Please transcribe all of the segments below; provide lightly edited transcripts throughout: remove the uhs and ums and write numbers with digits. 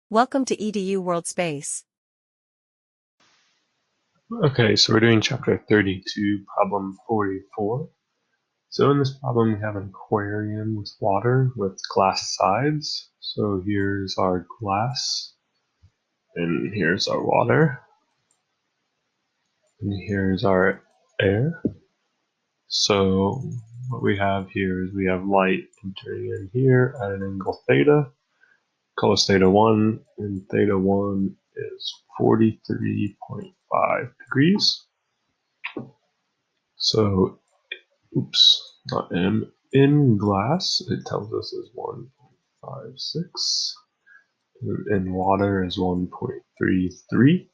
Welcome to EDU World Space. Okay, so we're doing chapter 32, problem 44. So in this problem, we have an aquarium with water with glass sides. So here's our glass, and here's our water, and here's our air. So what we have here is we have light entering in here at an angle theta. Call this theta 1, and theta 1 is 43.5 degrees. So not M. In glass, it tells us is 1.56. In water is 1.33.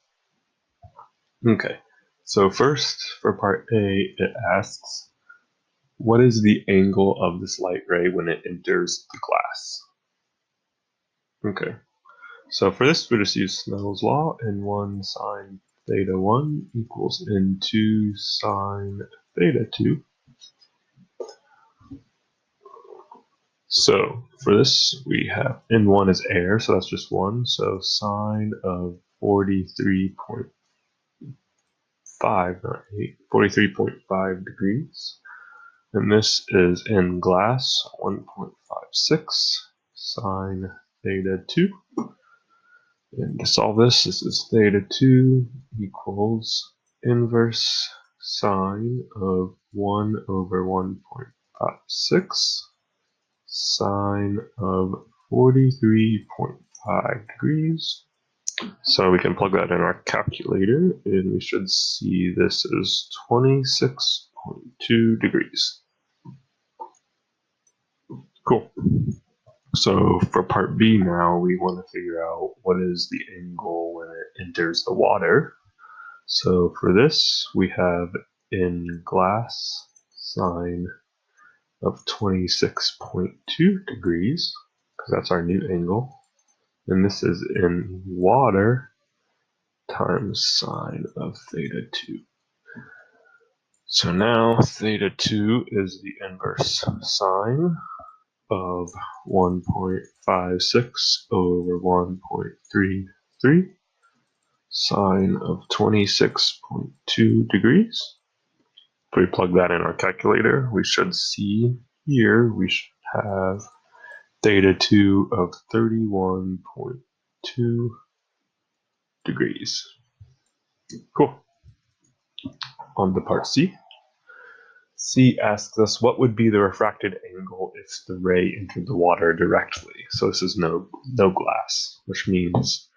Okay, so first for part A, it asks, what is the angle of this light ray when it enters the glass? Okay, so for this, we just use Snell's law, N1 sine theta 1 equals N2 sine theta 2. So for this, we have N1 is air, so that's just 1. So sine of 43.5, not 8, 43.5 degrees. And this is in glass, 1.56 sine theta 2. And to solve this, this is theta 2 equals inverse sine of 1 over 1.56 sine of 43.5 degrees. So we can plug that in our calculator, and we should see this is 26.2 degrees. Cool. So for part B now, we want to figure out what is the angle when it enters the water. So for this, we have in glass sine of 26.2 degrees, because that's our new angle. And this is in water times sine of theta 2. So now theta 2 is the inverse sine of 1.56 over 1.33 sine of 26.2 degrees. If we plug that in our calculator, we should see here we should have theta 2 of 31.2 degrees. Cool. On to part C. C asks us what would be the refracted angle if the ray entered the water directly. So this is no glass, which means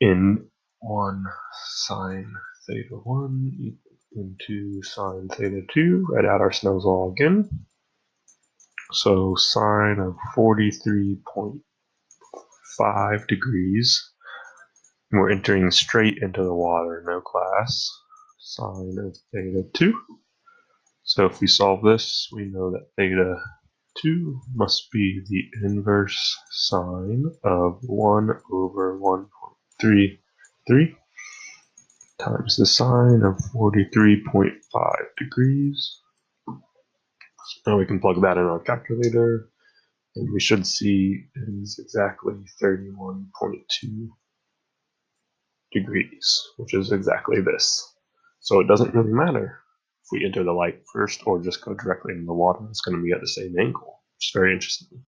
N1 sine theta 1 equals N2 sine theta 2. Write out our Snell's law again. So sine of 43.5 degrees. And we're entering straight into the water, no glass. Sine of theta 2. So if we solve this, we know that theta 2 must be the inverse sine of 1 over 1.33 times the sine of 43.5 degrees. Now we can plug that in our calculator, and we should see it is exactly 31.2 degrees, which is exactly this. So it doesn't really matter if we enter the light first or just go directly into the water. It's going to be at the same angle, which is very interesting.